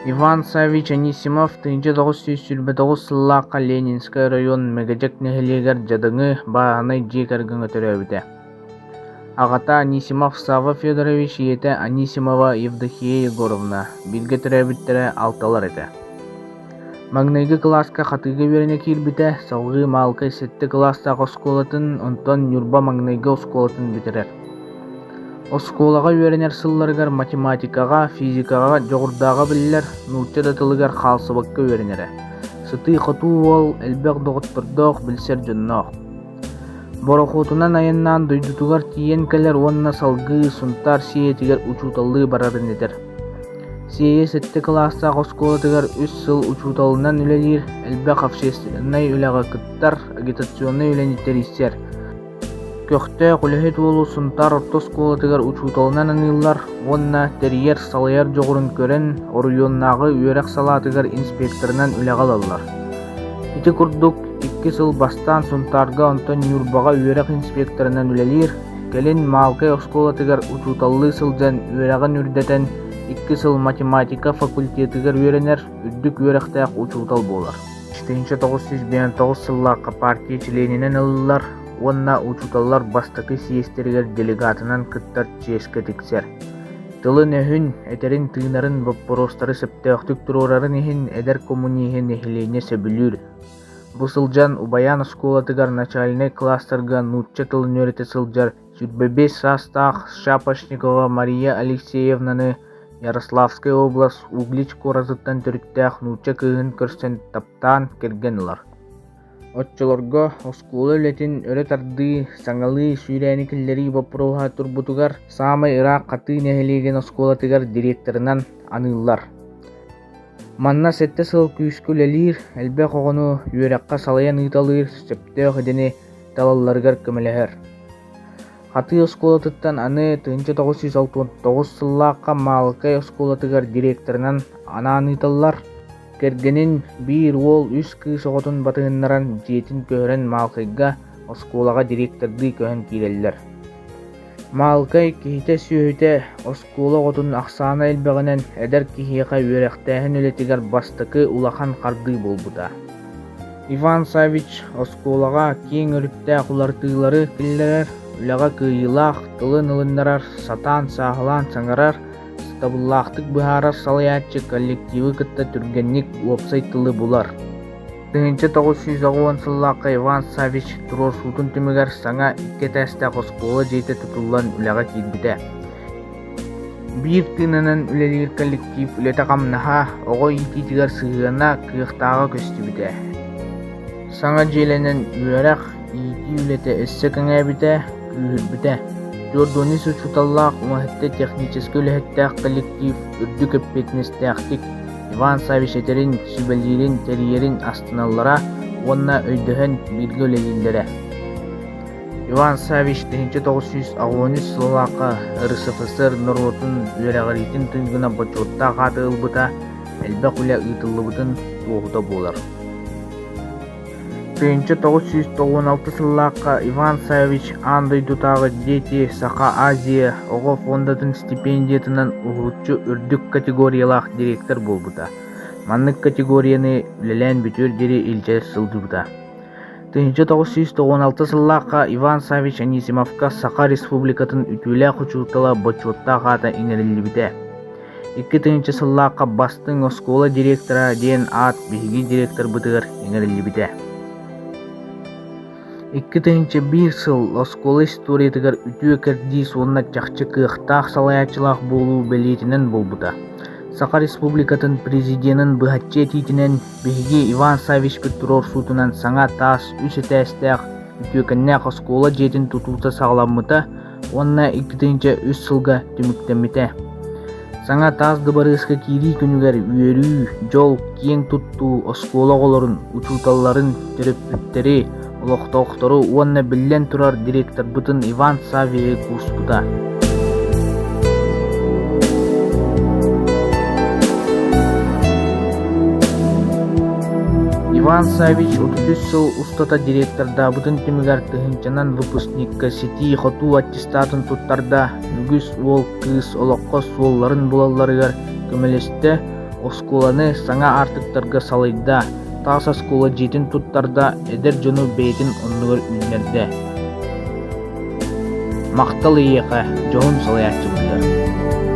Иван Савич Анисимов 1929 сыллаққа Ленинская район мегажек нехелегер жадыңы бағанай жекергін өтірәбіде. Ағата Анисимов Сава Федорович ете Анисимова Евдокия Егоровна билге түрәбіттері алталар еді. Магнайгы класска қатыгы беріне кирбіте, салғы малқы сетті класстағы осколатын, онтон юрба магнайгы осколатын бітерер. Осколаға үйренер сылларыгар математикаға, физикаға, жоғырдаға білілер, нұрча датылыгар қалсыбаққа үйренері. Сыты қыту ол, әлбәқ доғыттырдық, білсер жыннақ. Борохотунан айыннан дойдутугар тиен кәлер онына салғы, сұнтар сиетігер учуталы барарын етер. Сие сетті класстағы осколатыгар 3 сыл учуталынан үлелер, әлбәқ общественный үләға кыттар, агитационный үленеттер істер. Көкте құлыхет болу сұнтар орта сколатыгар учуталынан анылар, онна терьер салаяр жоғырын көрен, оруйоннағы үйерек салатыгар инспекторынан үләғалалар. Ити күрдік 2 сыл бастан сұнтарға онтон юрбаға үйерек инспекторынан үлелер, келін малкай осколатыгар учуталлы сылжан үйерегін үрдетен 2 сыл математика факультетыгар үйеренер, үрдік үйеректәк учутал болар. 1959 сыллаққа партия членінен ылылар, онна учуталлар бастакы съестергер делегатынан кыттар ческе тиксер. Тылын өһүн этерин тыынарын вопростары септөктүк турурарын ихин эдер коммунихин эхилене сөбүлүр. Бу сылжан убаян школатыгар начальный класстарга нутча тылын өйрөтө сылжар Сүрбебес састах Шапошникова Мария Алексеевнаны Ярославская область Углич коразыттан түрүттәк нутча кыын көрсен таптан кергенлар. Отчолорго осколы летин өрө тарды саңалы сүйрәникілері вопроға турбутугар самай ырақ қаты нәхелеген осколатыгар директорынан анылар. Манна сетте сыл күйіскөлелер, әлбе қоғыну үйераққа салаян ұйталыр, сөпті өқедені талаларғар көмелер. Қаты осколатыттан аны 1969 сыллаққа малықай осколатыгар директорынан ана аныталар. Кергенин бир ол үс кыз оғытын батығыннаран жетін көрін малқайға осколаға директорды көхін кейлелер. Малқай кейте сүйіте оскола оғытын ақсаны әлбәғінен әдір кейеға өректәхін өлетігер бастықы улахан қарды болбыда. Иван Савич осколаға кең өрікті құлартығылары кіллерер, үліға күйілақ, тылын ылындарар, сатан, сағылан, саңарар, табыллақтық бұхарар салаятчы коллективы кітті түргенник уапсайтылы бұлар. 1910 сыллаққа Иван Савич тұрор сутын түмігер саңа 2 тәстәқ осколы жейті тұтылан үліға кейдбіде. Бір тынынан үлелер коллектив үлеті қамнаға оғой итетігер сығына күйіқтаға көсті біде. Саңа желенен үйерек ити үлеті өссі кәңә біде, күйір біде. Жордонис учуталлақ уахетте техническі үліхеттәқ коллектив үрді көппетіністәқтік Иван Савич етерін, сүбәлерін, терьерін астыналлара, онна өйдіхін біргі өлелілері. Иван Савич 1913 сыллаққа РСФСР нұротын үйерәғаретін түнгіна бачотта қаты ұлбыта, әлбәқ үлі ұйтылыбытын туғыда болар. 1996 сыллаққа Иван Савич андай дутағы дети Сақа Азия оғы фондатын стипендиятынан ұғытчы үрдік категориялақ директор болбыда. Маннық категорияны үлелән бүтір дері илче сылдыбыда. 1996 сыллаққа Иван Савич Анисимовка Сақа республикатын үтілі құчуытала бачуатта қата инерілі біде. 2000 сыллаққа бастың оскола директора ден ат бейгі директор бұдығыр инерілі біде. 2001 сыл оскола историятыгар үтіе кәрді сонына чақчы кықтақ салаячылақ болу бәлетінен болбыда. Сақа республикатын президентін бұхатче титінен бейге Иван Савич Петров сутынан саңа тас үсі тәстәқ үтіе кәннәқ оскола жетін тұтуыта сағламыта, онына 2003 сылға түміктеміте. Саңа тас дыбарысқа кири күнігер үйеру, жол, кең тұтту оскола қоларын, учуталларын түріп Олоқтоқтыру онна білен тұрар директор бұтын Иван Савич Куспуда. Иван Савич 33 сыл ұстата директорда бұтын түмігер тұхынчанан выпускникка сети хоту аттестатын тұттарда үгіс ол кыз олыққа суолларын бұлаларығар көмелесті оскуланы саңа артыктарга салайда, таас оскула житин туттарда эдер жону бейтин оннугар үннерде. Мактал иеқа жоғын салаячы бұлдар.